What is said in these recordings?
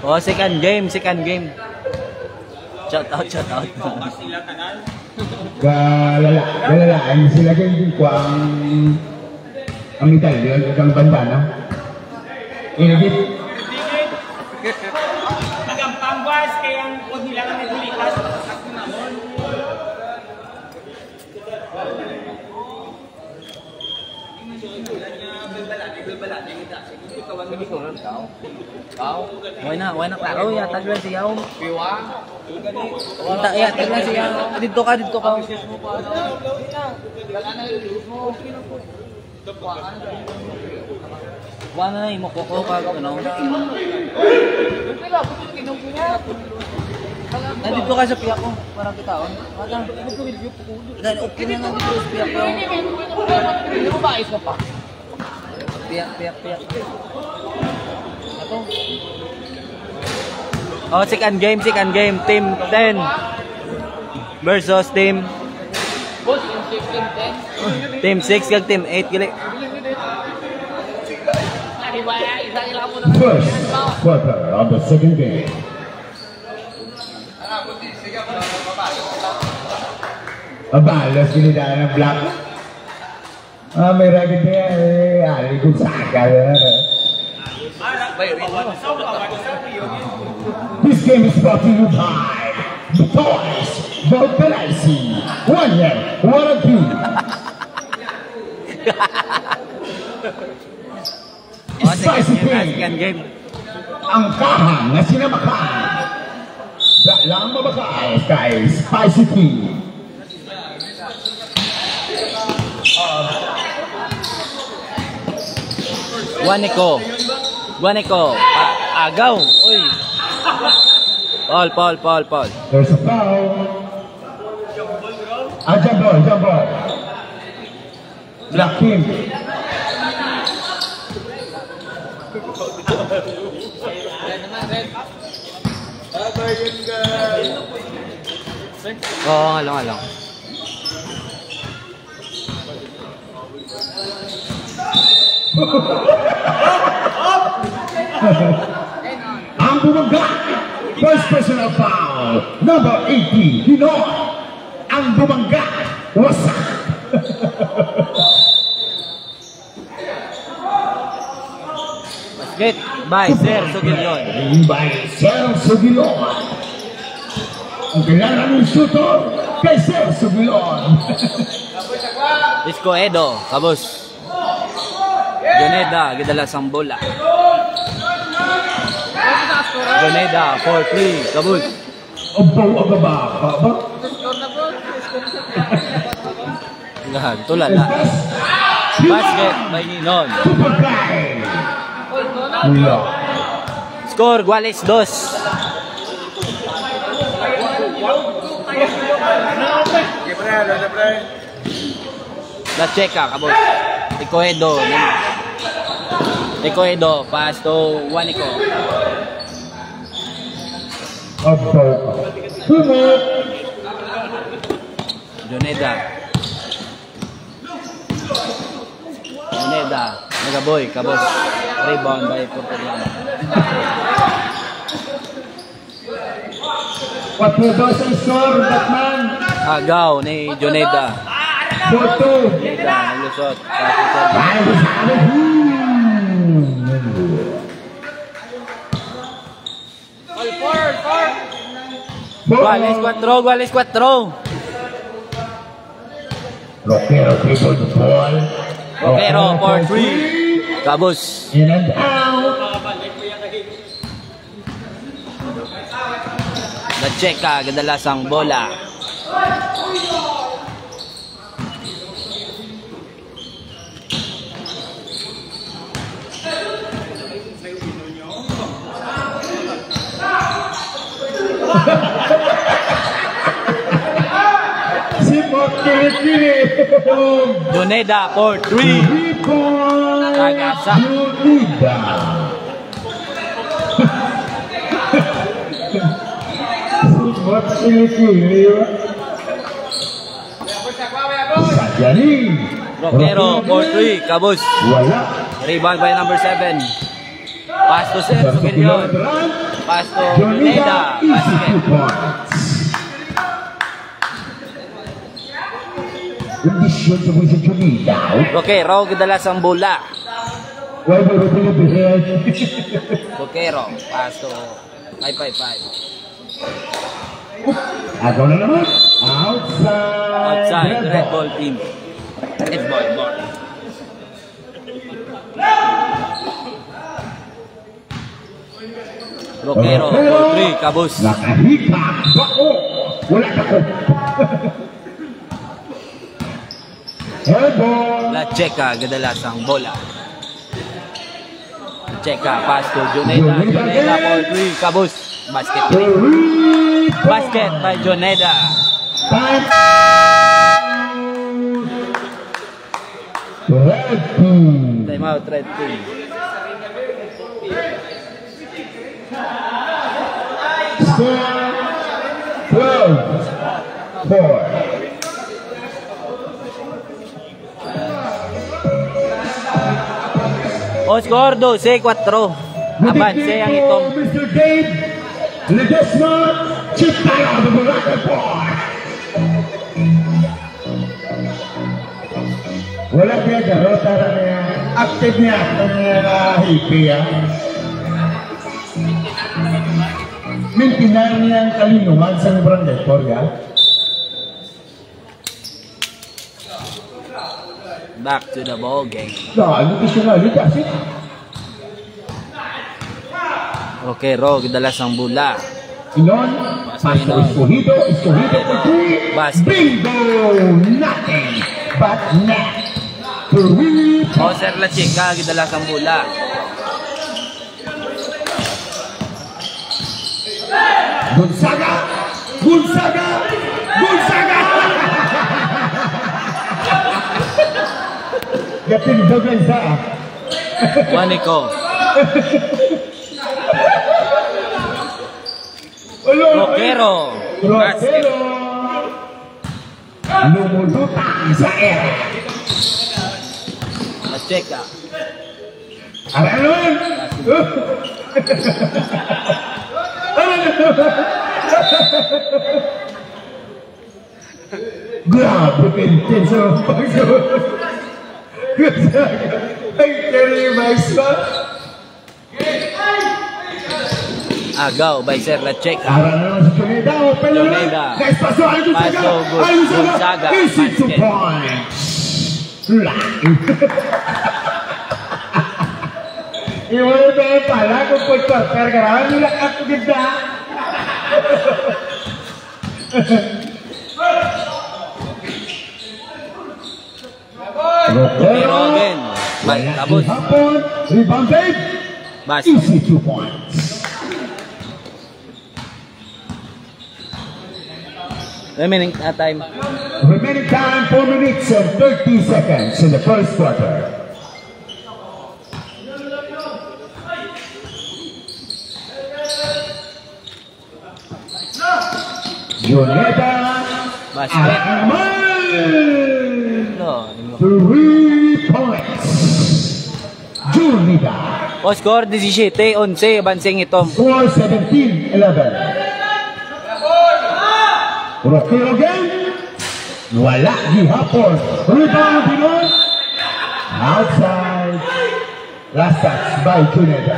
Oh, second game. Shout out. Galala, ay sila din ko ang Italian, ang banda na. Inagit. Pagambambas, kaya huwag nila lang nagulitas. Ako naman. Why na klaro ya taglan siya. Piwa. Ya taglan siya. Dito ka. Wala na imo ko ano. Nandito ka sa piyak ko para kitaon. Wala. Okay na nga dito sa piyak ko. Hindi mo ba ayos mo pa? Piyak. Ato. Oh, second game. Team 10 versus team 6 kag team 8 gili. First quarter of the second game. Abalas ini dalam black. May ragged niya alikod sa akin. This game is brought to you by the Toys Valparaiso. 1 year, 1 or 2. Second game. Ang kahang na sinamakan. Dalang mabakay kay Spicy Tea. Guanico. Agaw. Uy. Paul. There's a foul. Jump ball. Black King. Along. Ang bumangga. First personal foul. Number 80. Pinoy. Ang bumangga. Wasak. Basket by Sir Sugilon. Ang kailangan ng shooter kay Sir Sugilon. Isco Edo, kabos. Joneda, gidalas ang bola. Joneda, 4-3, kabos. Abaw agaba. Tulala. Basket by Ninon. Score, Guales 2. La checa, kabos. Ecoedo, pass to Guanico. Joneda, Megaboy, kabos. Rebound by Portugal. What was the score, Batman? Agaw ni Joneda. 4-2. Naglusot. Guales 4. Roquero dribble the ball. Roquero for 3. Kabos. In and out. La checa, gadalasang bola. Joneda for 3. Tagasa. Roquero for 3. Kabos. Rebound by number 7. Pasto Sergio Gilion. Pasto Juneda. Easy Basket. 2 points. Condition sa buhay sa Juneda. Roquero, gadalas ang bola. Why ba rin pinipihit? Roquero. Pasto. 5-5-5. Ako na naman. Outside. Outside. Red ball team. Red ball. Roquero. Ball 3. Kabus. Nakahita. Bako. Wala na ko. Airball. La Checa, gadalas ang bola. Checa, Pasto, Juneda. Juneda, ball 3. Kabus. Basket 3. Basket by Juneda. Time. Red team. Time out, red team. Score 12-4. O score 12-4. Avance ang itong Mr. Gabe Ledesma Chitala of the Bulacan Boy. Wala kaya garota na niya. Active niya ang hippie. Mintinan niya ang kalinuman sa barangay Korea. back to the ball game. Lalo siya lalo kasi. Roquero, gadalas ang bola. Inon, paso Escogido for 3. Basket. Bingo! Nothing but net. 3 Jose La Checa, gadalas ang bola. Gonzaga! Gonzaga! Gonzaga! Gating dogan sa Juanico. Roquero. Basket. Roquero! Lumulutang sa era. La Checa. Ano naman? Grabe ka intenso ang pagsagot. Ay, karimays pa. Agaw by Sir La Checa. Ara naman sa Juneda. Open na naman. Juneda. Paso, ay Gonzaga. Paso, Ay Gonzaga. Easy to Basket. points. Iwan ba yung pala kung pagpapar ka nila ako ganda. Roquero again. By Cabos. Hapon, rebounded. Basket. Easy 2 points. Remaining time. Remaining time 4 minutes and 30 seconds in the first quarter. Juneda Basket. Aman! No. 3 points. Juneda. O score 17-11. Bansing itong. Score 17-11. Roquero again. Wala gihapon. Rebound Pinoy. Outside. Last touch by Juneda.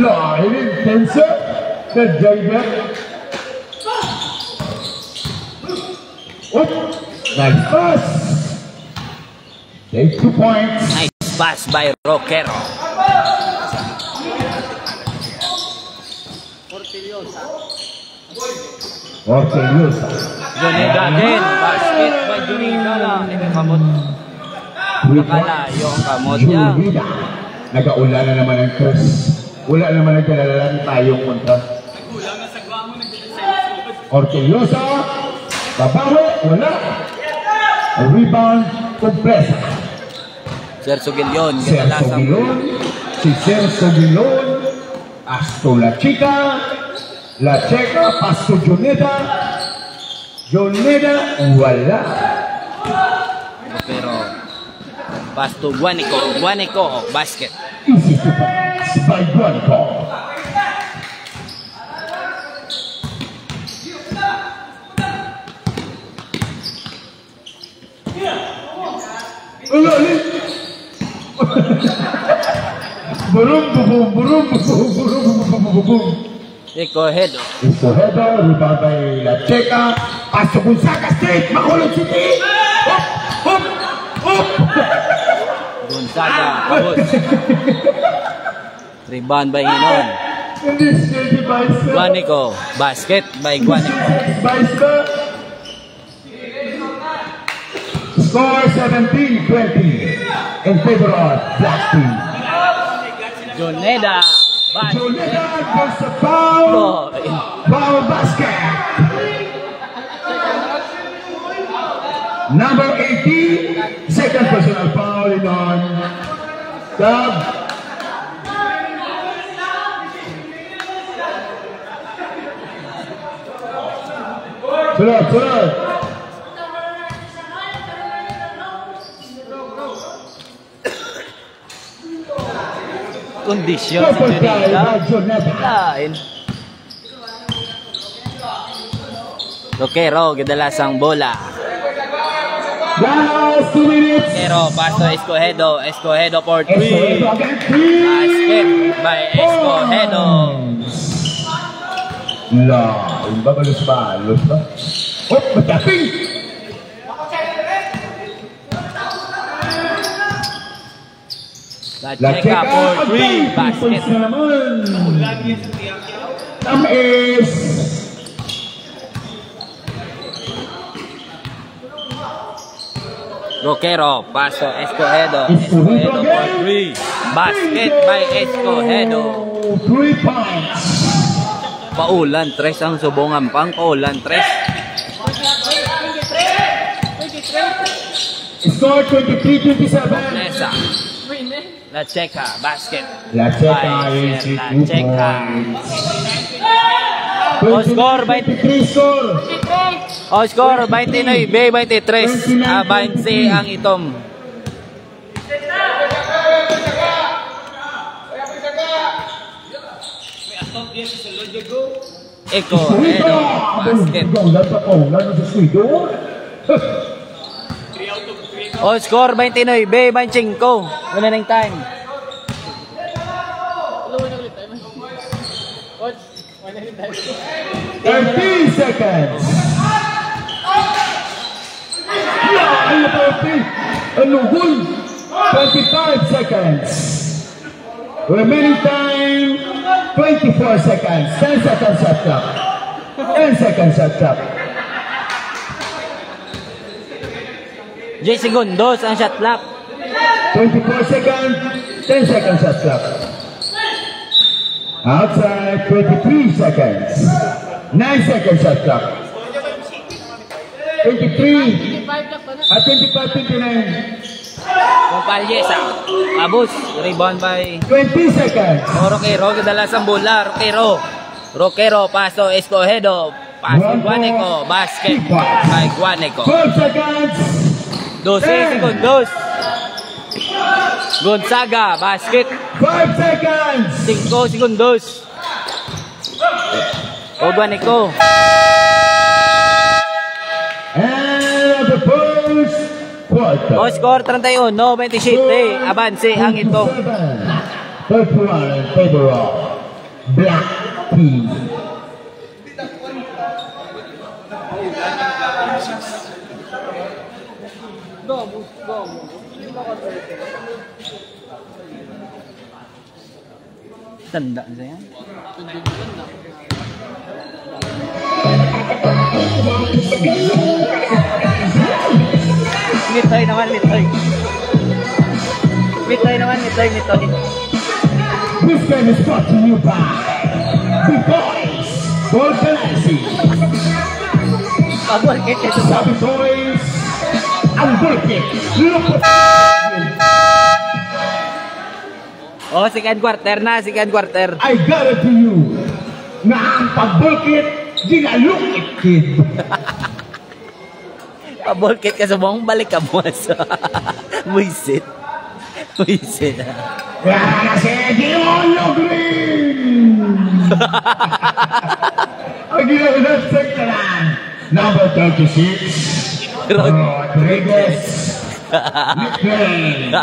No, intenso. The Juneda. What? Nice pass. Take 2 points. Nice pass by Roquero. Orteliosa. Juneda again. Basket by Juneda na. Kamot. Nakalayo ang kamot niya. Juneda. Nag-aula na naman ang Chris. Wala naman ang kalalalan tayong kontra. Orteliosa. Babawi. Wala. Rebound. Compresa. Sergio Gilion. Sergio Gadalas ang Gilon. Si Sergio Gilon. Pasto La Checa. La Checa. Pasto Juneda. Juneda. Wala. Pass to Guanico. Guanico, basket. Easy to pass by Guanico. Escogedo. Escogedo, rebound by La Checa. Pasok Gonzaga straight. Makulog City. Hop, hop, hop. Gonzaga, pabot. Rebound by Hinon. Guanico, basket by Guanico. Score 17-20 in favor of Black Team. Joneda, basket. Joneda goes the foul. Foul basket. Number 18, second personal foul in on Dub. Sunod. Kondisyon si Joneda. Lain. Roquero, gadalasang bola. Last 2 minutes. Roquero, paso Escogedo. Escogedo for 3. Basket by Escogedo. Babalos ba? Oh, mataping! La Checa for 3. Basket. Tamis! Roquero, paso Escogedo. Escogedo for 3. Basket by Escogedo. 3 points. Paulan 3 ang subongan pang. Paulan 3. Score 23-27. Nesa. La Checa, basket. La Checa is La Checa. O score 23 score. O score 29-23. Avance ang itom. Escogedo, basket. O score 29-25. Wala nang time. 13 seconds. Anugul. 25 seconds. Remaining time 24 seconds. 10 seconds shot clock. 10 seconds shot clock. 10 segundos ang shot clock. 24 seconds. 10 seconds shot clock. Outside 23 seconds. 9 seconds shot clock. 23 at 25-29. Kumpalyesa. Abus. Rebound by 20 seconds. Roquero. Gadalasang bola. Roquero. Paso Escogedo. Paso Guanico. Basket by Guanico. 12 seconds. 12 segundos. Gonzaga. Basket. 5 seconds. 5 segundos. O Guanico. And the first quarter. O score 31-27. Avance ang itong 31 in favor of Black Team. Tanda saya. Mitoy naman, mitoy. Mitoy naman, mitoy. This game is brought to you by The Boys Organizing. Pag-workit ito sa The Boys ang working. Look Oh, second quarter na, second quarter. I got it to you na ang pag-workit ginalukit kid. Pag-workit ka sa buong balik ka mo sa Buisit. Wisit. Kaya na si Demonyo Green! Ang ginagawa sa lang. Number 36, Rodriguez. Nickname,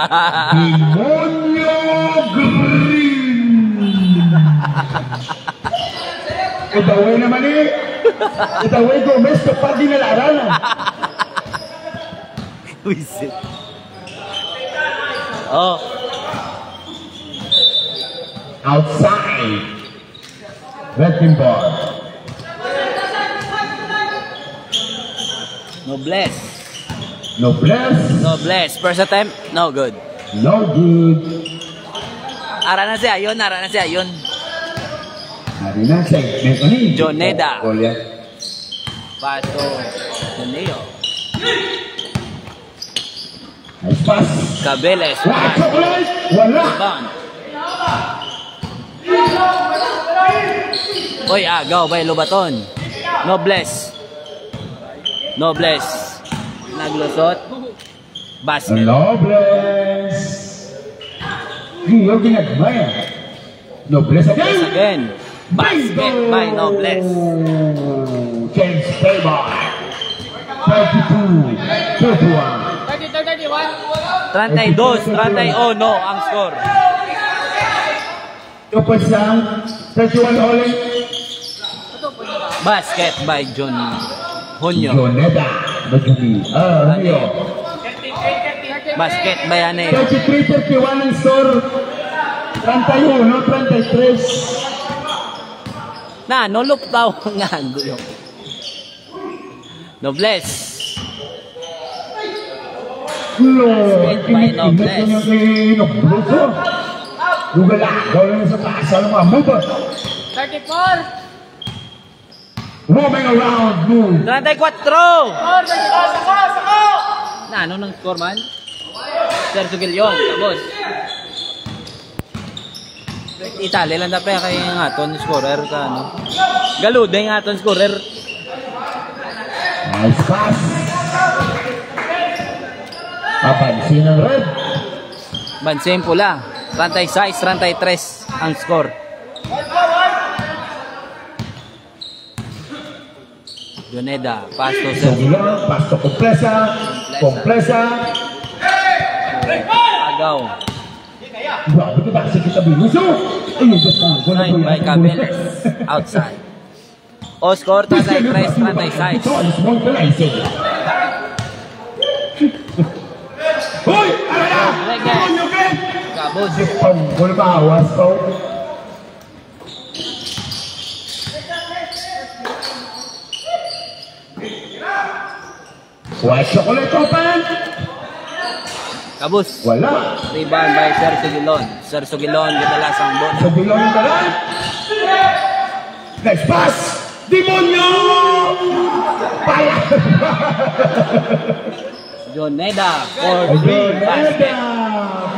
Demonyo Green. Itaway naman eh. Itaway Gomez kapag dinalaranan. Wisit. Oh. Outside. Red team ball. Noblesse. Noblesse. Noblesse. First attempt, no good. No good. Ara na si Ayon, ara na si Ayon. Hari na segment ni Joneda. Gol yan. Pato. Joneo. Nice pass. Cabeles. Wala chocolate. Wala. Bound. Oy, agaw bay Lobaton. Noblesse. Noblesse. Naglusot. Basket. Noblesse. Giyo ginagmaya. Noblesse Noblesse again. again. Basket by Noblesse. James Paybar. 32. 31. 32-31 ang score. Kapag siyang 31 all. Basket by John Honyo. Joneda. Bagumi. Rio. Basket by Aneo. 33-31 ang score. 31-33. Na, no look daw nga guyo. Noblesse. No. by Noblesse. Nobluso. Lugala. Gawin sa taas. Alam mo, move. 34! Moving around, move. 34! Na, ano nang score man? Sergio Gilion, tapos. Itali lang dapat kay ngaton scorer ka ano. Galude ngaton scorer. Nice pass. Papansin ng red. Bansin pula. 36-33 ang score. Joneda, pasto Sergio. Pasto Compresa. Compresa. Agaw. Grabe ka ba? Sige tabi. Luso. Ayun, just na. Nine by Cabeles. Outside. O score 33-36. Small penalty. Hoy! Ano na? Rodriguez. Kabos. Panggol maawas ko. White chocolate open. Kabos. Wala. Rebound by Sergio Gilon. Sergio Gilon, ginalas ang bola. Sa bilong ng dalan. Next pass. Demonyo! Pala! Joneda for 3 basket.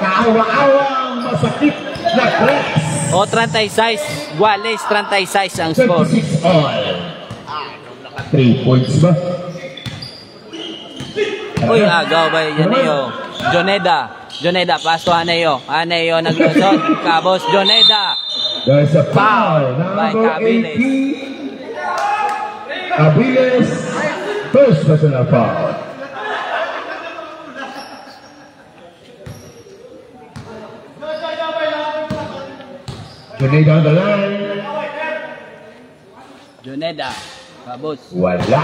Kaawa-awang masakit na press. O 36, Guales 36 ang score. 36 all. 3 points ba? Uy, agaw by Yaneo. Joneda, pasto Aneo. Aneo naglusot. Kabos, Joneda. There's a foul. By Number Cabeles. 18. Cabeles. First personal foul. Joneda on the line. Joneda, Kabos. Wala.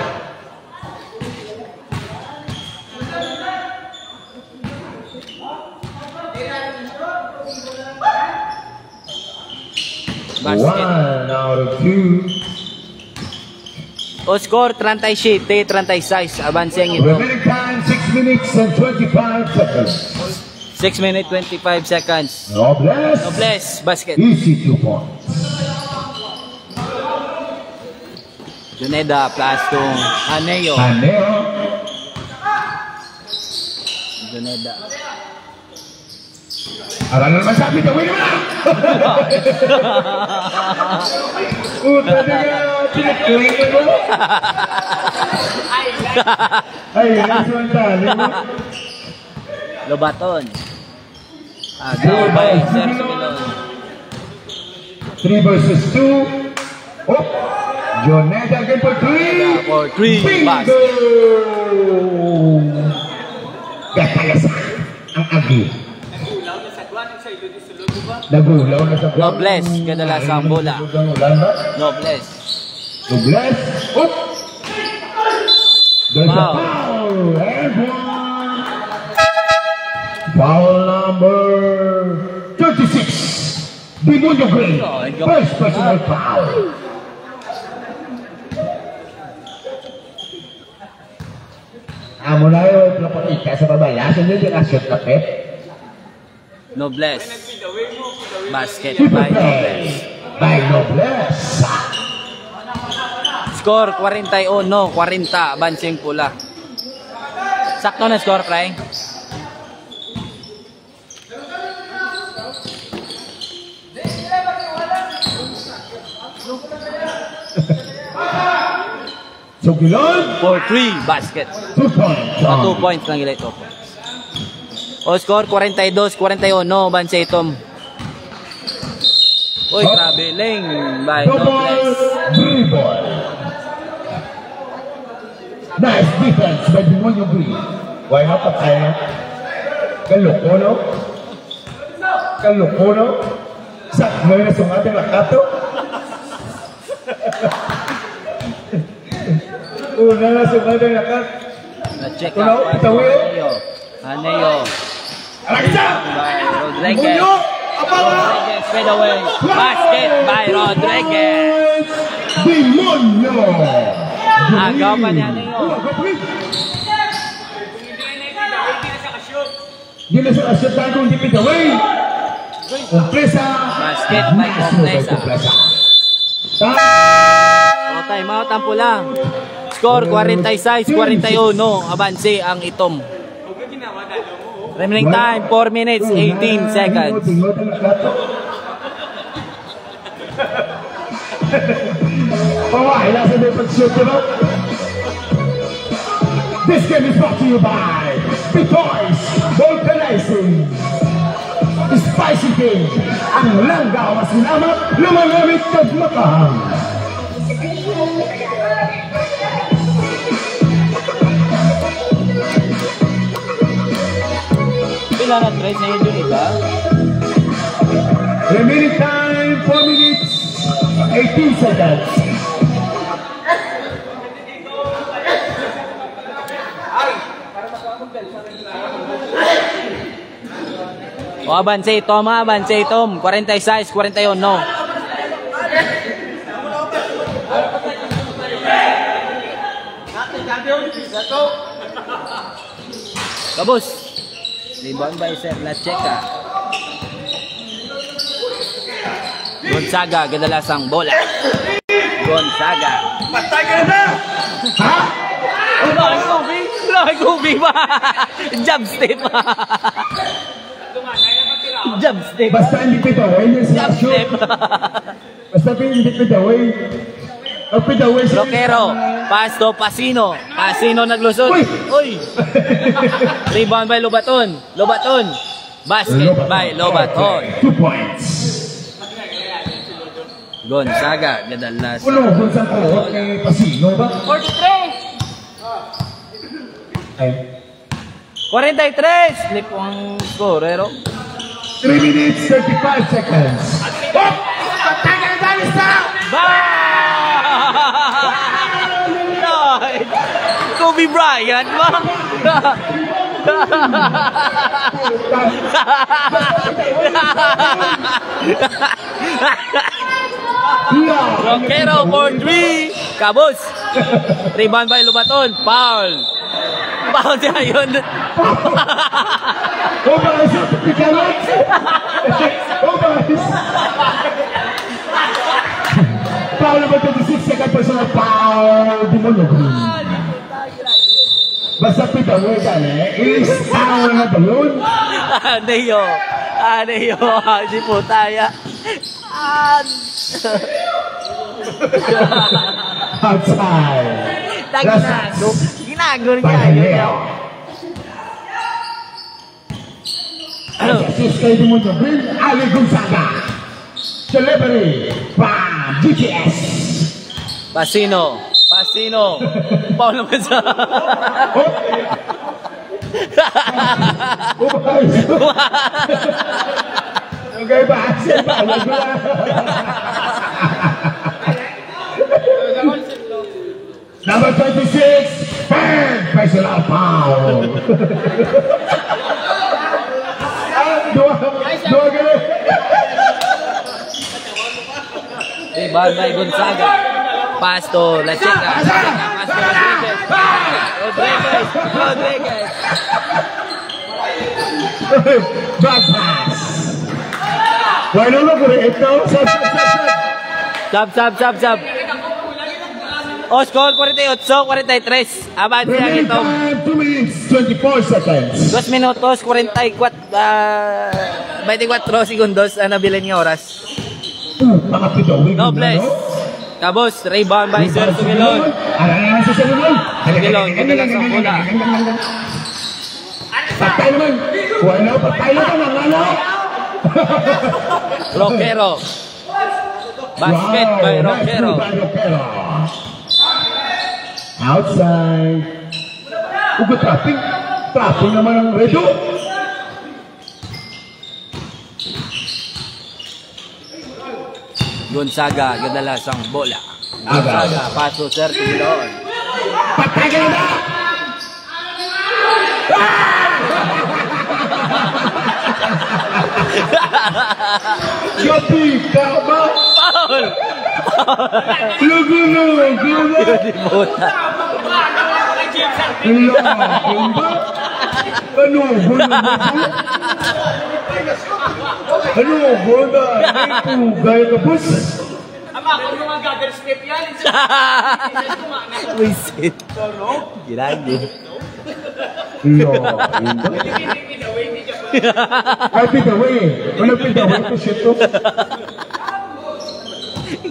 Basket. 1 out of 2. O score 37-36. Avanseng ito. Remaining time 6 minutes and 25 seconds. 6 minutes 25 seconds. Noblesse. Noblesse, basket. Easy 2 points. Joneda, plasto Aneo. Aneo. Joneda. Aral na naman sabi, gawin mo na! Puta na nga, pinag-claim mo. Ay, nasa ang tali mo. Lobaton. Goal by Sir Sumilon. 3 versus 2. Oh, Joneda again for 3. For 3 pass. Gatayasa ang agi. Nagulaw na sa ground. Nobles, kadalasang bola. Nobles. Nobles. Oh! There's a Foul. foul. And one. Foul number 36. Demonyo Green. First personal foul. Amo na yun, pinapakita sa babaya. Sa nyo yung asyon na pet. Nobles. Basket Super by Nobles. play by Nobles. Score 41, 40. Bansing pula. Sakto na score, Pray. Sugilon. For 3 basket. 2 points. 2 points lang ito. O score 42-41, Bansay Tom. Uy, traveling by Double Nobles. dribble. Nice defense by Demonyo Green. Why not patay na? Kaloko, no? Kaloko, no? Sa ngayon na sumati na kato? Una na sumati na kato? Na-check Uno, out. itawin. Aneo. Alaksa! By Rodriguez. Munyo! Apala! Rodriguez fade away. Basket by Rodriguez. Demonyo! Agaw pa niya Aneo. Hindi na siya asya tayo kung hindi pitaway. Kompresa. Basket by Kompresa. O time out ang pula. Score 46-41. Abansi ang Itom. Remaining time 4 minutes 18 seconds. Pawai nasa defensive diba? This game is brought to you by Bitoys Vulcanizing. Spicy King. Ang langgaw mas minamat, lumalamit at makahang. Pila na try sa inyo iba? Remaining time 4 minutes 18 seconds. O Abansi Tom, 46-41. Kabus. Rebound by Sir Lacheca. Gonzaga, kadalasang bola. Gonzaga. Patay ka na! Ha? Lahat kubi ba? Jump step. Jump step. Basta hindi pitaway niya siya Jump step. Basta hindi pitaway. Ang pitaway siya. Roquero, pass to Pasino. Pasino naglusot. Uy! Uy! Rebound by Lobaton. Lobaton. Basket by Lobaton. 2 points. Gonzaga, gadalas. Uno, kung saan ko, kay Pasino ba? 43! Ay. 43! Slip ang scorero. 3 minutes, 35 seconds. Oh! Patagal ba nisa? Bye! Kobe Bryant ba? Roquero for 3. Kabus. Rebound by Lubaton. Foul. Foul siya yun. Oh, guys, ikalat. Oh, guys. Foul number 26, second personal foul. Demonyo Green. Basta pitaway ka is foul na ba yun? Aneyo. Aneyo. Hindi po tayo. Outside. Ginago niya. Pangaleo. Assist kay Demonyo Green, Ali Gonzaga. Delivery by BTS. Pasino. Paul naman sa... Okay ba? Number 26, personal foul. Dua kali. Rebound by Gonzaga. Pass to La Chica. Pass to Rodriguez. Bad pass. Why don't look at it now? Sab. O, score 48-43. Avance ang ito. 2 minutes, 24 seconds. 2 minutos, 24 segundos ang nabilin niya oras. Mga pitawin. Nobles. Tapos, rebound by Sir Sugilon. Sugilon, ganda lang sa bola. Patay naman. Patay naman. Roquero. Basket by Roquero. Outside. Ugo trapping. Trapping naman ang Redo. Gonzaga, gadalas ang bola. Gonzaga, paso Sir Sugilon. Patay ka na! Gabi, tama! Paul! Lugo! Di bola. Ano? Bola! Gaya ka, boss! Ama, kung yung mga gather step yan, Wisit. Ginagi. Ay, pitaway. Ano pitaway ko siya to?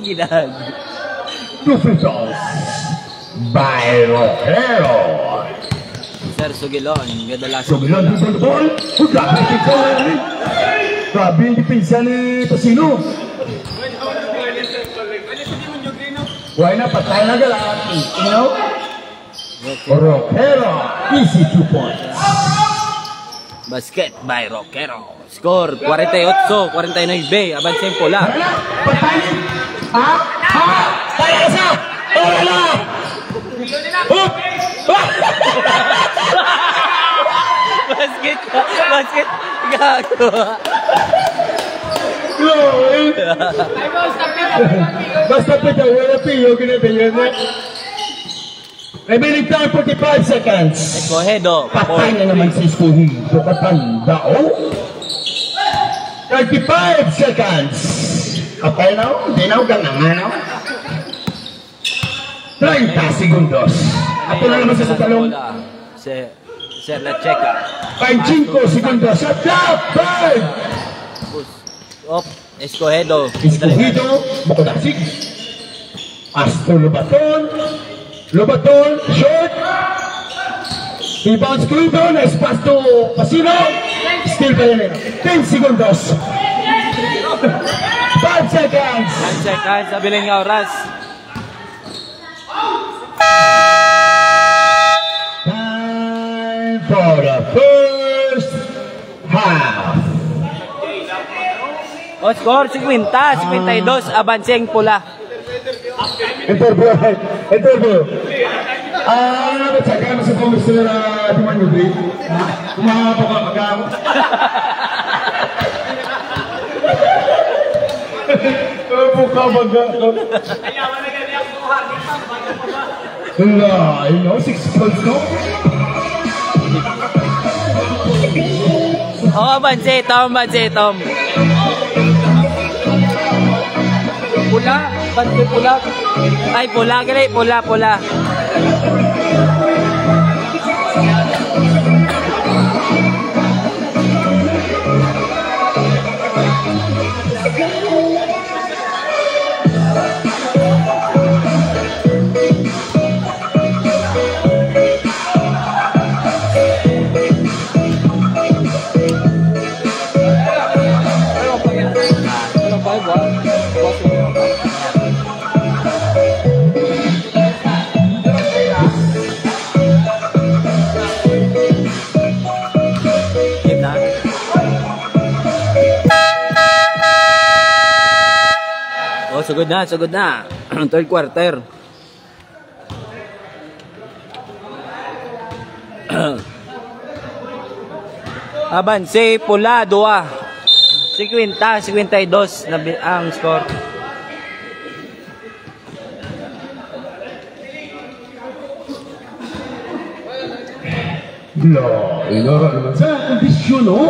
Ginagi. 2 free throws by Roquero. Sir Sugilon, gadalas. Sugilon dito ang ball. Grabe ito. Grabe yung depensa ni Tosino. Why na patay na galang. You know? Roquero. Easy 2 points. Basket by Roquero. Score 48-49. Avance yung pula. Patay. Ha? Tayo isa. Wala. Basket. Gago. Basta pita, wala piyo, ginatayan na. Remaining time, 45 seconds. Escogedo. Patay na naman si Escogedo. Katanda, oh. 35 seconds. Patay na, oh. Hindi na, ganang, no? 30 segundos. Ako na naman sa talong. Sir La Checa. 5 segundos. Shut up! 5! Op, Escogedo. Escogido, Bocodasig. Astro Lobaton, short. Rebound Escogido, nice pass to Pasino. Still pa rin. 10 segundos. 5 seconds. 10 seconds, sabiling nga oras. Time for the first half. O, score 52, avance yung pula. Interview. Nabasaka mo sa komisyon na Demonyo Green. Kumahapa ka magamo. Buka magamo. You know, 6 points, no? O, avance, Tom. Pula, bante pula. Ay, pula, gali, pula. sugod na, sugod na. Third quarter. Abanse Pula 2. 50-52 na ang score. No, inoro naman sa kondisyon, no?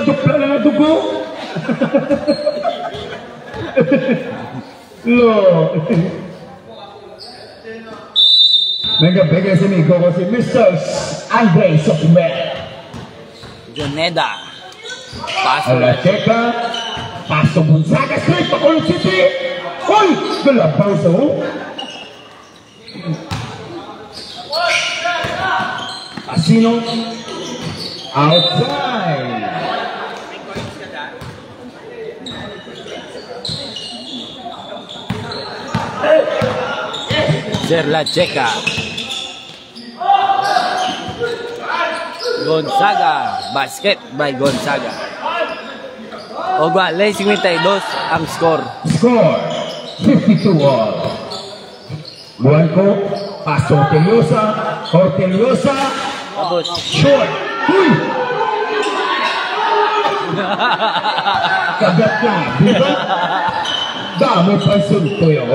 Dupla na nga dugo. Lo. Mega-bega si Miko ko si Mr. Andre Sokumer. Joneda. Paso. Alacheca. Paso Gonzaga straight to Colon City. Uy! Galabaw sa ho. Asino. Outside. Serla Checa. Gonzaga. Basket by Gonzaga. Ogwale 52 ang score. Score 52 all. Blanco. Paso Horteliosa. Horteliosa. Tapos Short. Uy! Kagat na. Diba? Dami pa sunto yun.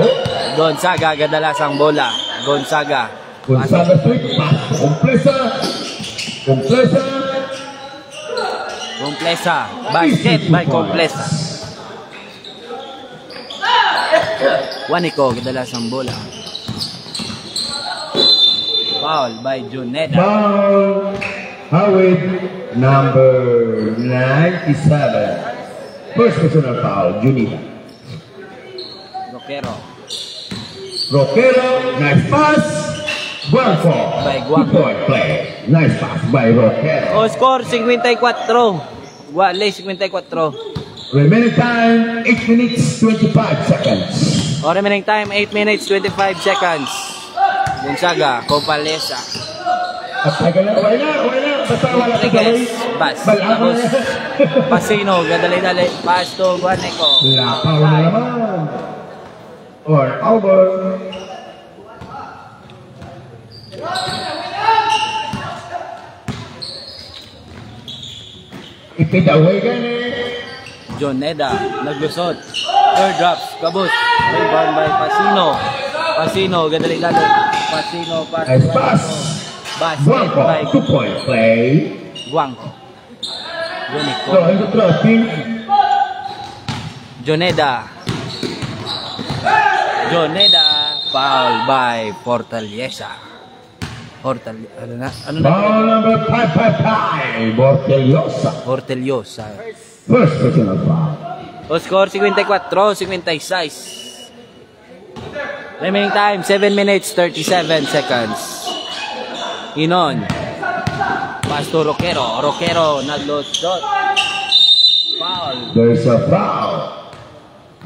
Gonzaga kadalasang bola. Gonzaga. Gonzaga Street. Paso Complesa. Complesa. Complesa. Basket by Complesa. Juanico kadalasang bola. Foul by Joneda. Foul. Howard number 97. First personal foul. Junita. Roquero. Roquero. Nice pass. Guanco. By Guanco. 2-point play. Nice pass by Roquero. O score 54. Wale 54. Remaining time 8 minutes 25 seconds. O remaining time 8 minutes 25 seconds. Gonzaga, Copalesa. At tagal na. Wala na. Basta wala ka gawin. Bas. Balako Tapos na. Pasino, gadali-dali. Pass to Guaneco. Lapaw na naman. Or over. Ipidaway ka na. Joneda, naglusot. Third drops, kabut. Rebound by Pasino. Pasino, gadali-dali. Pasino, pass to Nice pass. Basket Guanco. by 2-point play. Guanco. Guanico. So, into traffic. Joneda. Joneda, foul by Fortaleza. Ano na? Foul number 555. Borteliosa. Horteliosa. First personal foul. O score 54-56. Remaining time 7 minutes 37 seconds. Inon. Pass to Roquero. Roquero naglusot. Foul. There's a foul.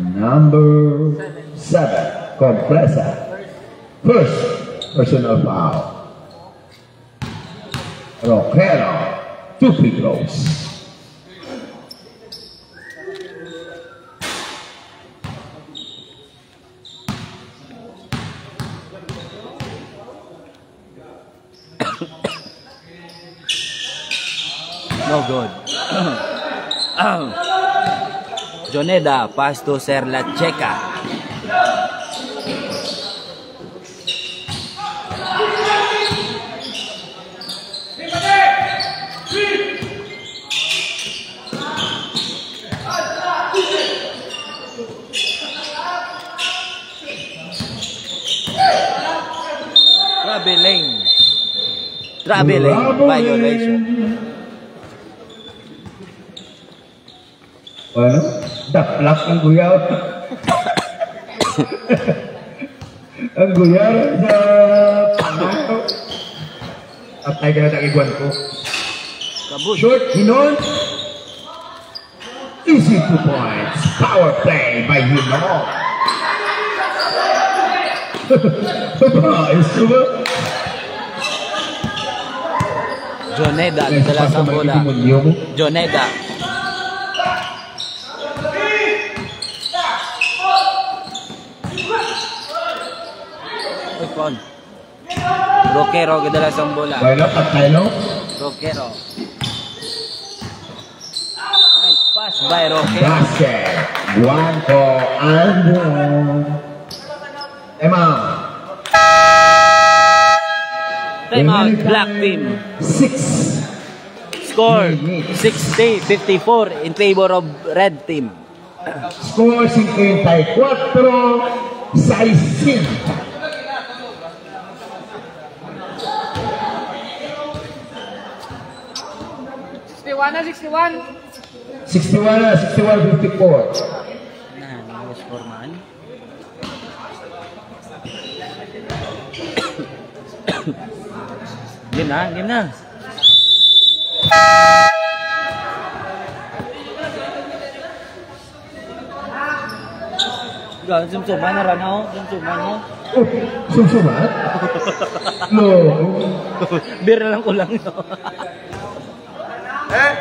Number 7. Compresa. First personal foul. Roquero. 2 free throws. No good. Joneda, pass to Serla Checa. Traveling violation. Ano? Daplak ang guyaw. Ang guyaw sa pangako. At tayo ka na takiguan ko. Kabut. Short, Hinon. Easy 2 points. Power play by Hinon. Is ba? Joneda, dala sa bola. Ribon. Roquero, gadalas ang bola. Bueno, Pataylo. Roquero. Nice pass by Roquero. Basket. Guanco and Emma. Time out, black team. 6. Score 60-54 in favor of red team. Score 54-60. 61-54. Nah, score man. Game na. Gak, sum-suman na rin ako. Sum-suman mo. Oh, sumsumat? No. Beer na lang kulang. No? Ha?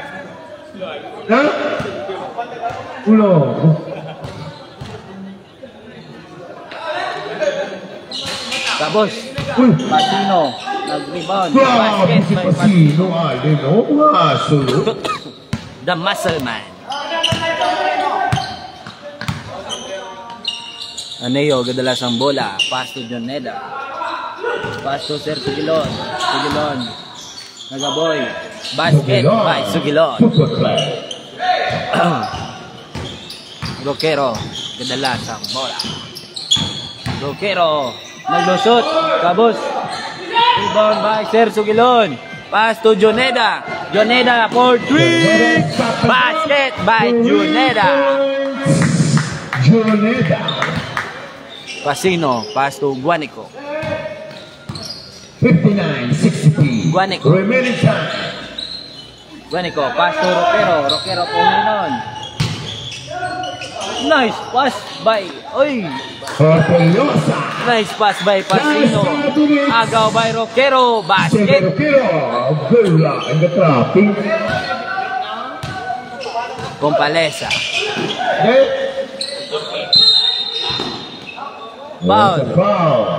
Ulo. Tapos, Uy. Pasino, nag-rebound. Grabe Basket si by Pasino. Alin, oh. Masulot. The Muscle Man. Aneo, gadalas ang bola. Pass to Joneda. Pass to Sir Sugilon. Sugilon. Nagaboy. Basket by Sugilon. Super play. Roquero, gadalas ang bola. Roquero, naglusot. Kabos. Rebound by Sir Sugilon. Pass to Joneda. Joneda for 3. Basket by Joneda. Joneda. Pasino, pass to Guanico. 59-60. Guanico. Remaining time. Guanico, pass to Roquero. Roquero puminon. Nice pass by, oy. Fortaleza. Nice pass by Pasino. Agaw by Roquero. Basket. Good luck in the traffic. Compalesa. Okay. Foul. Foul.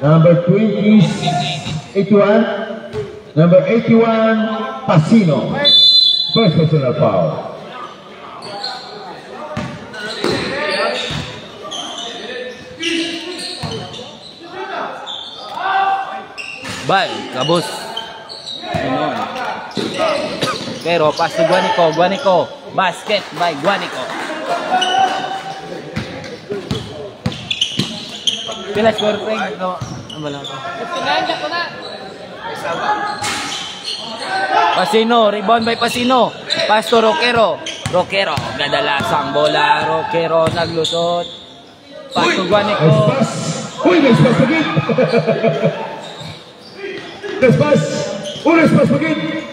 Number 20 is 81. Number 81, Pasino. First personal foul. Bal, kabos. Sinon. Pero pass to Guanico. Guanico. Basket by Guanico. Pila score Frank? No. Ano lang ito? Pasino. Rebound by Pasino. Pass to Roquero. Roquero. Gadalas ang bola. Roquero naglusot. Pass to Guanico. Uy, nice pass again. Nice pass. Nice pass again.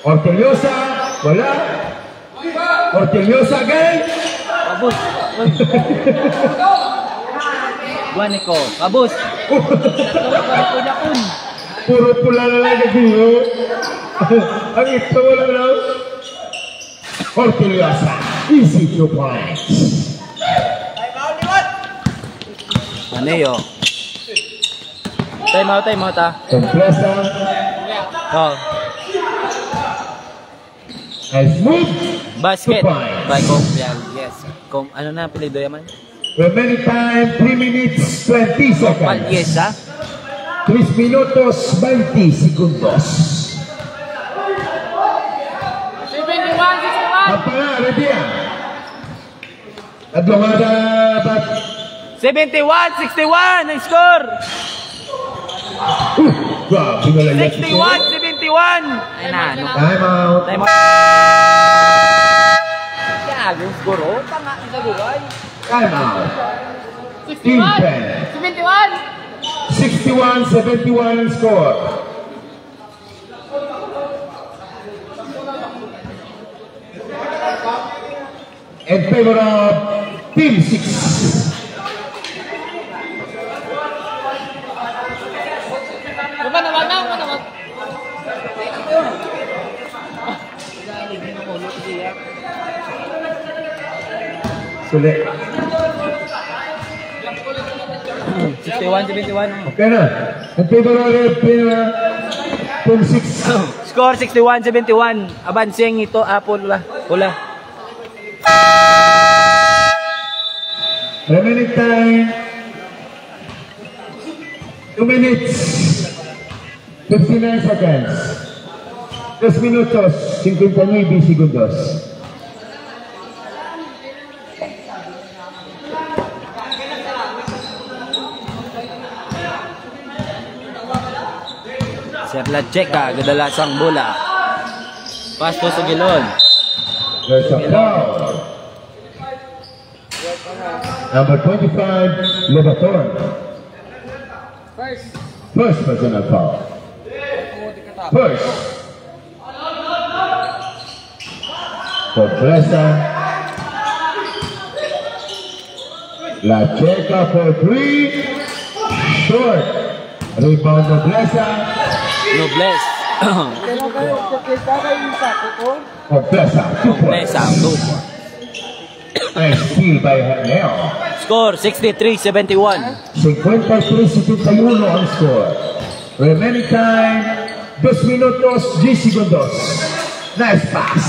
Orteliosa. Wala. Orteliosa again. Kabus. Guanico. Kabus. Guanico Jakun. Puro pula na lang nagbiyo. Ang ito wala lang. Orteliosa. Easy 2 points. Aneo. Time out ah. Compresa. Oh. Nice move. Basket 2 points. by Compial. Yes. Ano na apelido yaman? Remaining time 3 minutes 20 seconds. Yes ah. 3 minutos 20 segundos. 71. Apa nga, ready yan? At lumada ba't? 71-61 ang score. Grabe na lang yan. 61-71. Ay na, ano? Time out. Time out. Yan, score oh. Tanga sa gulay. Time out. 61-71 ang score. In favor of Team 6. Sulit. 61-71. Okay na. Ang favor order, team 6. Score 61-71. Abansing ito, pula. Remaining time, 2 minutes, 59 seconds. 2 minutos, 59 segundos. Serla Checa, kadalasang bola. Pasto sa gilon. There's a foul. Number 25, Lebaton. First personal foul. First. For Presa. La Checa for 3. Short. Rebound of Presa. Nobles. For Presa. 2 points. Mesa, 2. And steal by Herneo. Score 63-71. 53-71 ang score. Remaining time, 2 minutos, 10 segundos. Nice pass.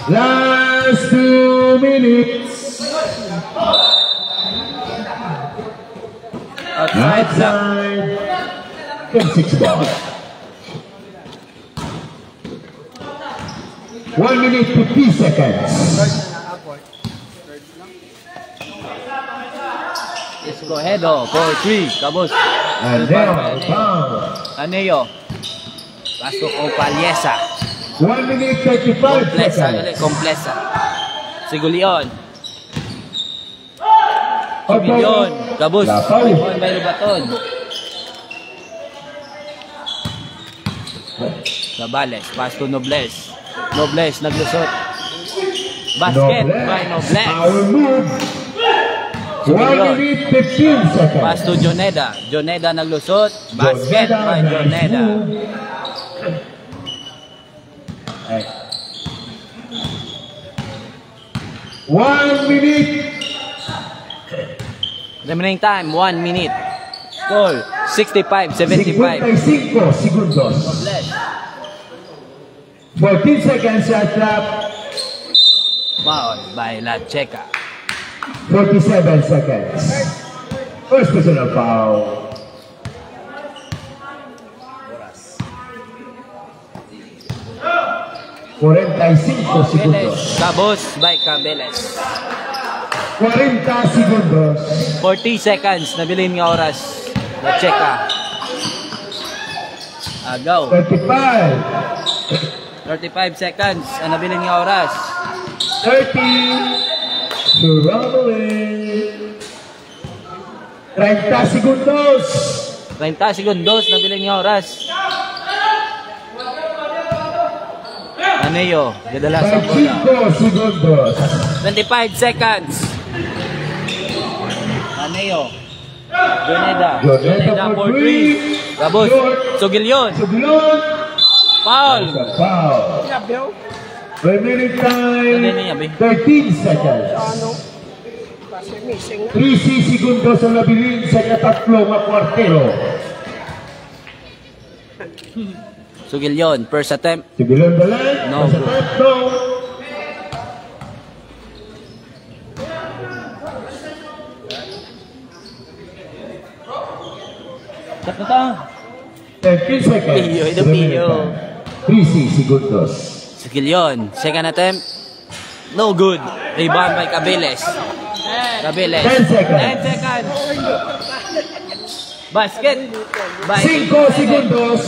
Last 2 minutes. Outside. 10-6 ball. 1 minute 50 seconds. Escojedo for 3. Kabos. And now, foul. Aneo. Pasok o Paliesa. 1 minute 35 Komplesa. seconds. Komplesa. Sigulion. Sigulion. Kabos. Sigulion by Lubaton. Sabales. Pasto Nobles. Nobles naglusot. Basket by Nobles. Our move. 1 minute 15 seconds. Pasto Joneda. Joneda naglusot. Basket by Joneda. Hey. 1 minute. Remaining time 1 minute. Score 65-75. 55 segundos. Nobles. 14 seconds shot clock. Foul by La Checa. 47 seconds. First personal foul. Cabeles. segundos. Cabos by Cabeles. 40 segundos. 40 seconds. Nabilin nga oras. La Checa. Agaw. 35. 35 seconds. Ang nabilin nga oras. 30. To run away. 30 segundos. 30 segundos. Nabilin nga oras. Aneo. Gadala sa bola. 5 segundos. 25 seconds. Aneo. Joneda. Joneda for 3. Cabos. Sugilyon. Suglon. Foul. Foul. Remaining time, 13 seconds. 13 segundos ang nabilin sa katatlo nga kwartero. Sugilyon. First attempt. Sibilon ba lang? No. Sa tatlo. Sakto ta. 13 seconds. Piyo, ito piyo. 13 segundos. Sugilyon. Second attempt. No good. Rebound by Cabeles. Cabeles. 10 seconds. 10 seconds. Basket. By 5 segundos.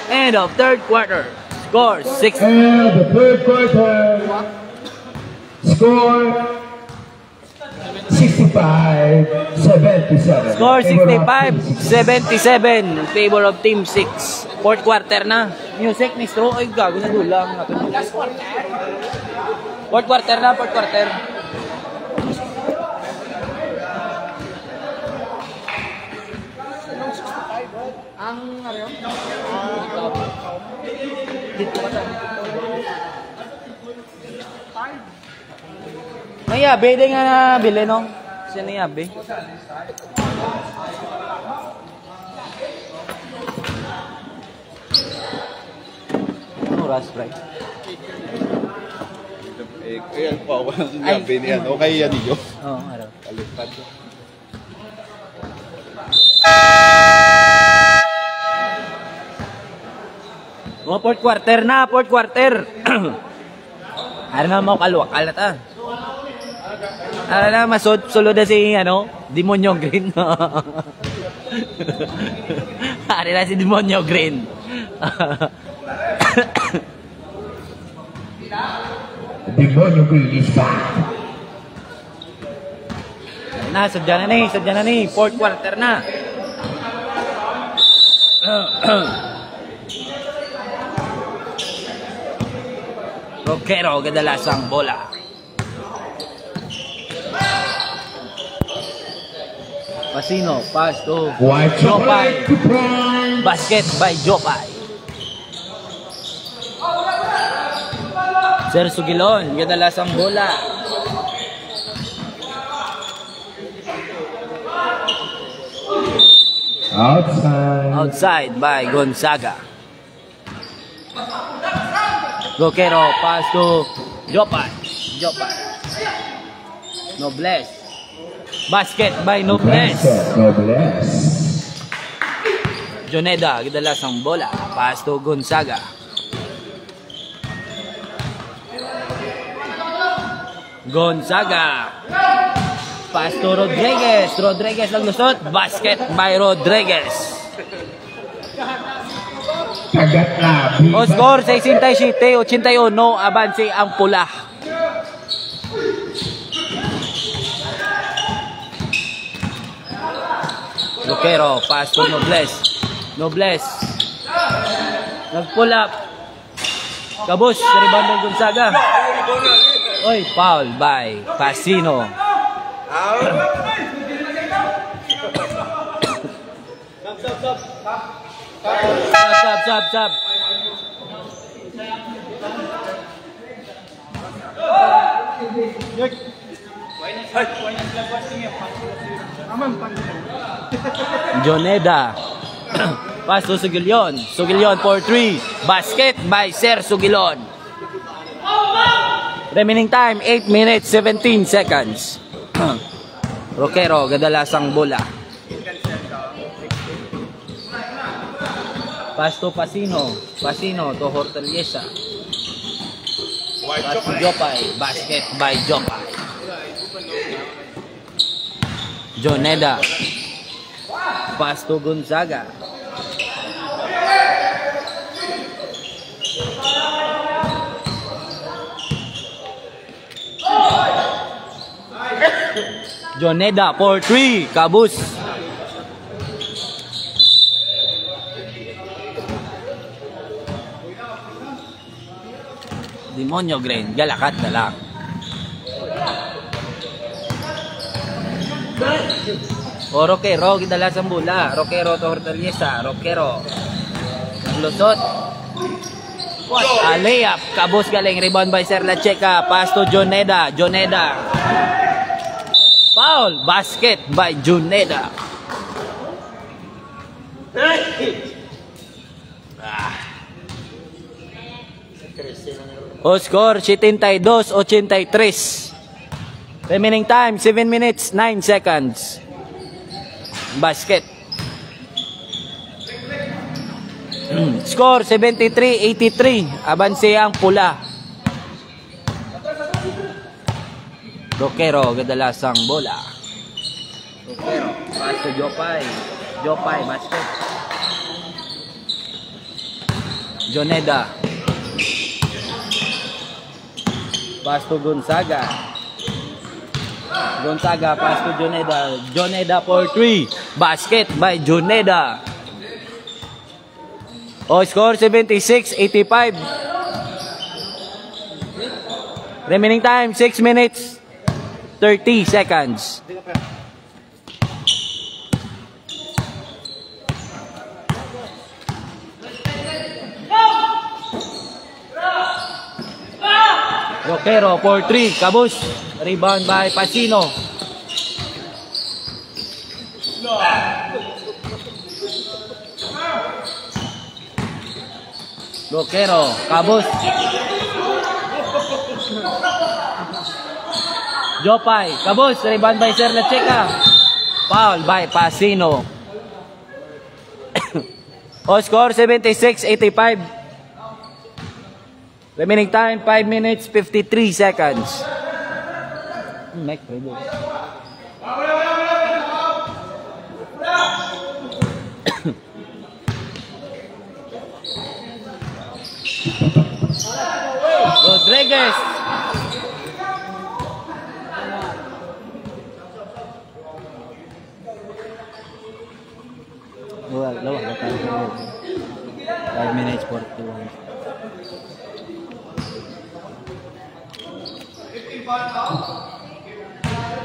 End of third quarter. Score 6. And the third quarter. Score 65-77. Score 65-77 in favor of Team 6. Fourth quarter na. Music ni Stro. Ay, gago na dulang. Fourth quarter na, fourth quarter. May yabe din nga na bili, no? Siya na yabe. Oras, right? Kaya pa ako ng yabe niyan. Okay yan iyo. Oo, araw. Kalipad. Mga fourth quarter na, fourth quarter. Ano na mo kalwakal na ta. Ano na, masulod na si, ano, Demonyo Green. Ano na si Demonyo Green. Demonyo Green is back. Sadya na ni, fourth quarter na. Roquero, kadalasang bola. Pasino, pass to White chocolate Jopay. to prime. Basket by Jopay. Sir Sugilon, kadalasang bola. Outside by Gonzaga. Roquero, pass to Jopay. Nobles. Basket by Nobles. Joneda, kadalasang bola. Pass to Gonzaga. Pass to Rodriguez. Rodriguez ang lusot. Basket by Rodriguez. O score 67-81, abanse ang pula. Roquero, pass to Nobles. Nag-pull up. Kabus, rebound ng Gonzaga. Oy, foul by Pasino. Sab. Joneda. Pass to Sugilon. Sugilon for 3. Basket by Sir Sugilon. Remaining time 8 minutes 17 seconds. Roquero, kadalasang bola. Pass to Pasino to Hortaliesa. Pass to Jopay. Basket by Jopay. Joneda. Pass to Gonzaga. Joneda for 3. Kabus. Demonyo Green, galakat na lang. O Roquero, kadalasang bola. Roquero to Hortaliesa. Roquero. Naglusot. Layup. Kabus galing. Rebound by Sir Lacheca. Pass to Joneda. Foul. Basket by Joneda. O score 72-83. Remaining time 7 minutes 9 seconds. Basket. Score 73-83. Abanse ang pula. Roquero, kadalasang bola. Roquero, pass to Jopay. Basket. Joneda. Pass to Gonzaga. Pass to Joneda for 3. Basket by Joneda. O score 76-85. Remaining time 6 minutes 30 seconds. Roquero for 3. Kabus. Rebound by Pasino. Roquero. Kabus. Jopay. Kabus. Rebound by Serla Checa. Foul by Pasino. O score 76-85. Remaining time 5 minutes 53 seconds. Next, Rodriguez. Lawak na tayo. 5 minutes 41.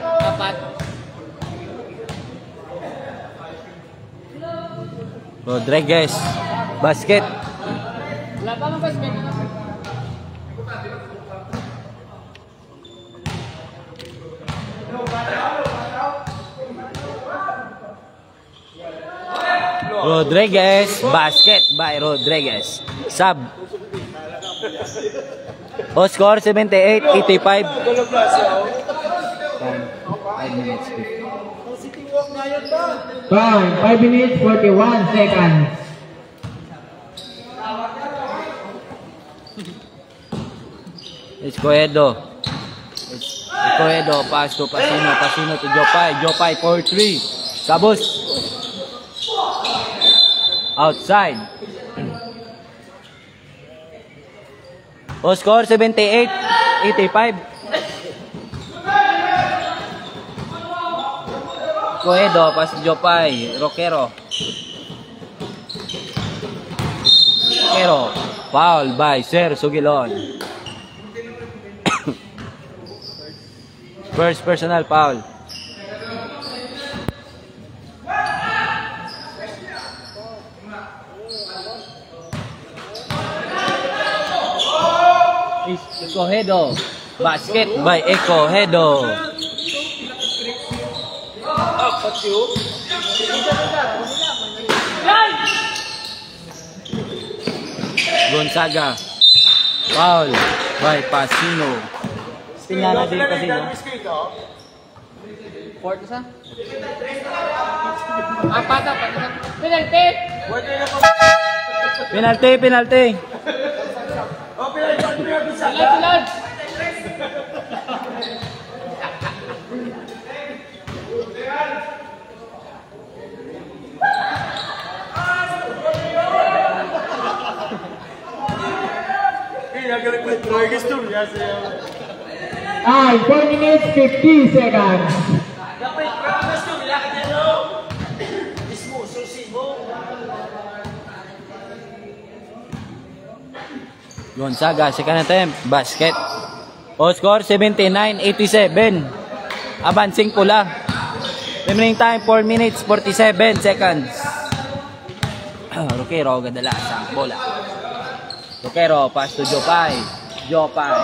Apat. Rodriguez. Basket. Wala pa ng basket. Rodriguez, basket by Rodriguez. Sub. O score 78-85. 5 minutes. Time 5 minutes 41 seconds. Escoedo. Escoedo, pass to Pasino. Pasino to Jopay. Jopay for 3. Kabus. Outside. O score 78-85. Coedo, pas Jopay, Roquero. Roquero, foul by Sir Sugilon. First personal foul. Escoedo, basket by Escoedo. Gonzaga, foul by Pasino. Pinala din kasi no? Fourth isa? Apat. Penalty! Penalty, penalty. Silad! Time 4 minutes 50 seconds. Gonzaga, second attempt, basket. O score 79-87. Avancing pula. Remaining time 4 minutes 47 seconds. Roquero, gadala sa bola. Roquero, pass to Jopay. Jopay.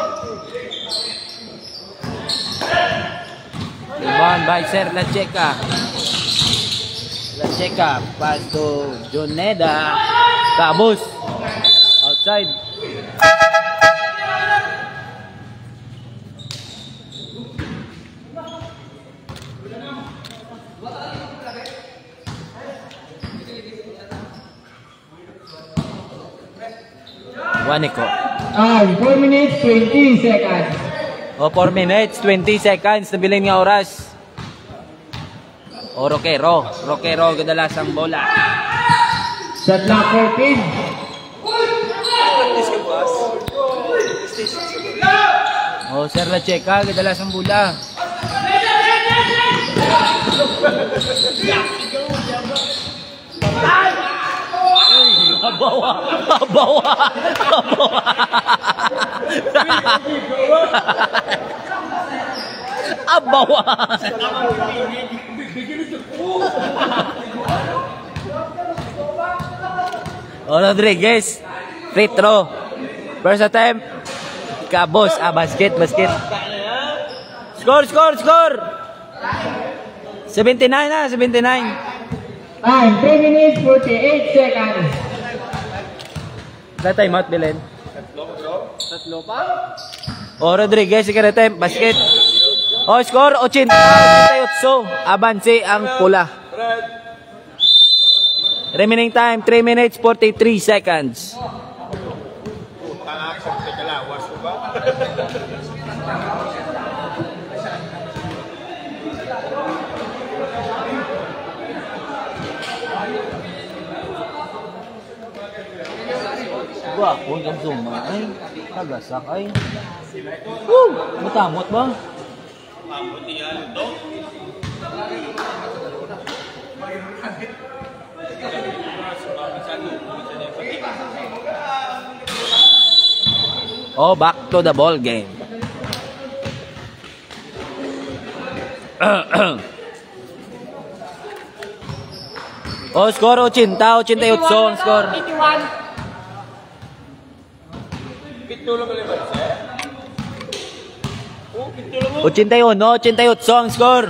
Rebound by Sir La Checa. La Checa, pass to Joneda. Cabus. Outside. Waniko. 4 minutes 20 seconds. O 4 minutes 20 seconds na bilin nga oras. O Roquero. Roquero gadalas ang bola. Shot clock 14. O Sir La Checa gadalas ang bola. Abawa! Abawa! Abawa! Abawa! O Rodriguez, free throw. First attempt. Kabos. Basket. Score. 79 na, 79. Time, 3 minutes, 48 seconds. Sa time out, Belen. Tatlo pa? O, Rodriguez, Sikaratem, basket. O, score, 88. Avance ang pula. Remaining time, 3 minutes, 43 seconds. Wah, huwag ang zuma ay. Tagasak ay. Woo! Matamot ba? Matamot yan ito. Oh, back to the ball game. Oh, score 80, 88 ang score. 81. 81 ang score.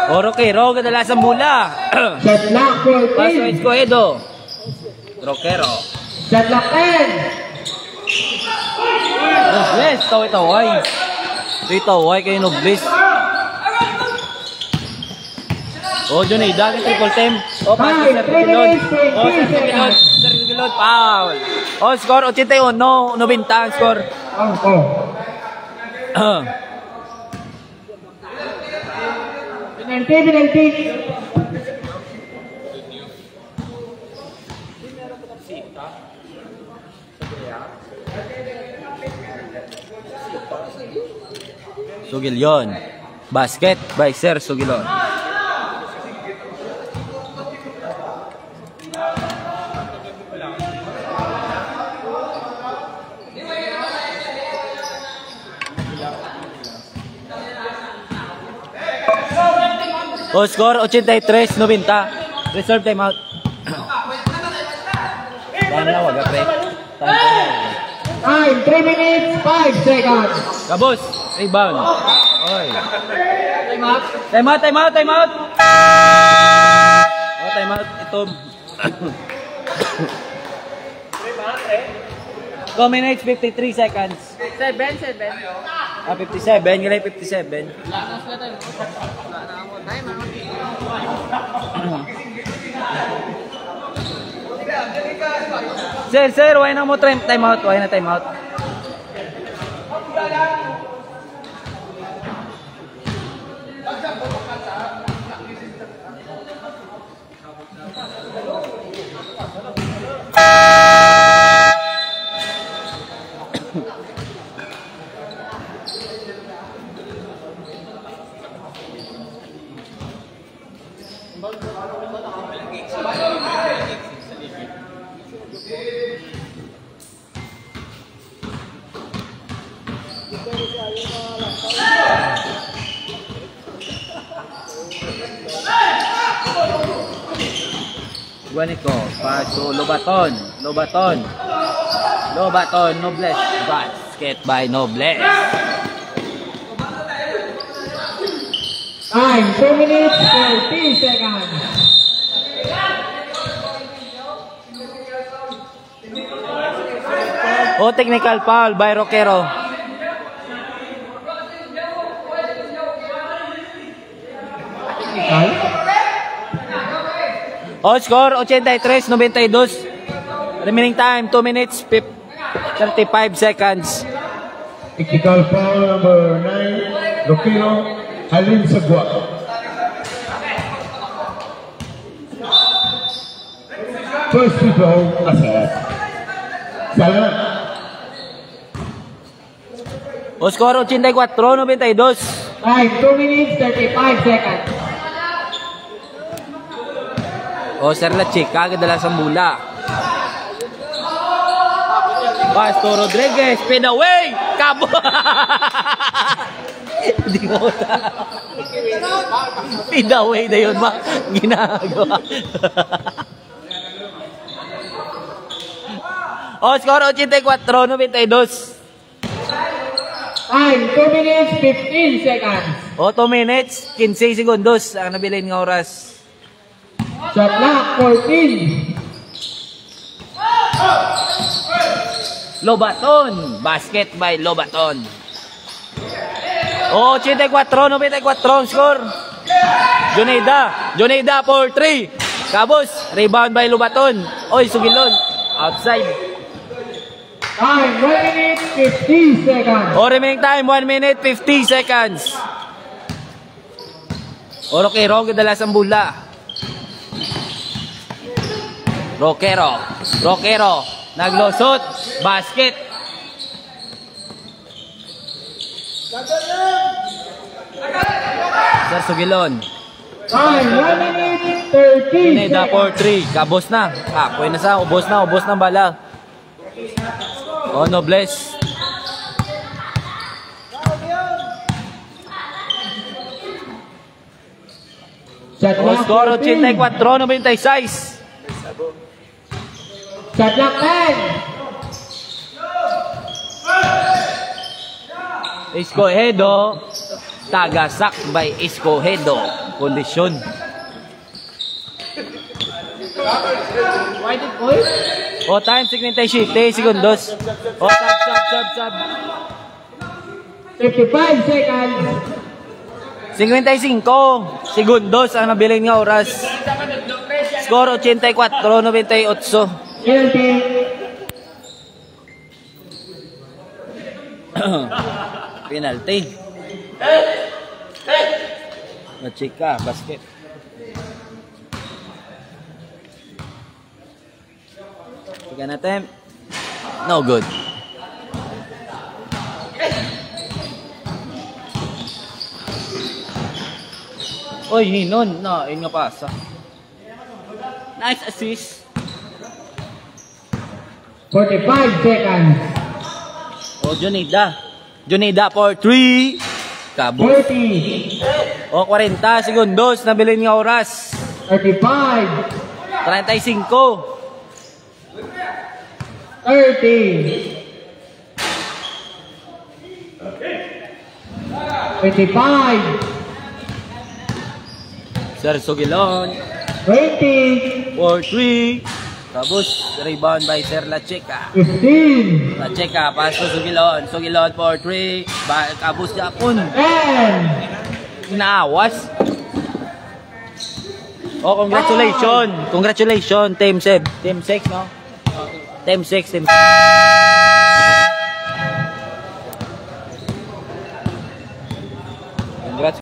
Roquero, kadalasan mula. Shot clock, 14. Paso Escoedo. Roquero. Shot clock, 10. Nobles, taway. Taway kayo Nobles. Oh, Johnny, daging triple team. Oh, paso sa Sugilon. Oh, sa Sugilon, foul. Oh, score 81, 90 ang score. Penalty. Sugilon. Basket by Sir Sugilon. O score 83-90. Reserve time out. Wag break. Time, 3 minutes, 5 seconds. Kabos, rebound. Oy. Time out. Oh, time out ito. 2 minutes 53 seconds. 7. 57, gilay 57. Sir, why na mo time out? Why na time out? Guanico, paso, Lobaton, Nobles, basket by Nobles. Time, 2 minutes, 14 seconds. Oh, technical foul by Roquero. Oh, score 83-92. Remaining time 2 minutes 35 seconds. Technical foul number 9, Roquero, Halil Sagwa. First free throw, Asad. Salamat. Oh, score 84-92. Time, 2 minutes, 35 seconds. O, Sir Lachik, kagadalas ang mula. Pasto Rodriguez, spin away! Kabo! Hindi mo ta. Spin away na yun, ma. Ginagawa. O, score 84-92. Time, 2 minutes, 15 seconds. O, 2 minutes, 15 segundos ang nabilin nga oras. Shot clock, 14. Lobaton. Basket by Lobaton. O, 84-94 ang score. Joneda for 3. Kabos. Rebound by Lobaton. Oy, sugilon. Outside. Time, 1 minute, 50 seconds. O, remaining time, 1 minute, 50 seconds. O, Roquero, gadalas ang bula. Roquero. Naglosot. Basket. Sir Sugilon. Time, 1 minute, 30 Joneda for seconds. 3. Kabos na. Pwede na sa. Ubos na bala. O, Nobles. Shot O, clock, score 14. 84-96. Shot clock, 10. Escobedo. Tagasak by Escobedo. Kondisyon. O, time 57 segundos. O, sub. 55 seconds. 55 segundos ang nabilin nga oras. Score 84-98. Penalty. Penalty. Chika, basket. Second attempt. No good. Oy, hinon. No, yun nga pasa. Nice assist. 45 seconds. O, Joneda for 3. Kabos. 40. O, 40 segundos. Nabilin nga oras. 35. 35. 30. 25. Sir Sugilon. 20. For 3. Kabos. Rebound by Sir La Checa. 15. La Checa. Pass to Sugilon. Sugilon for 3. Kabos Japon. 10. Inaawas. Oh, congratulations, Team 6, no? Team 6. Congrats.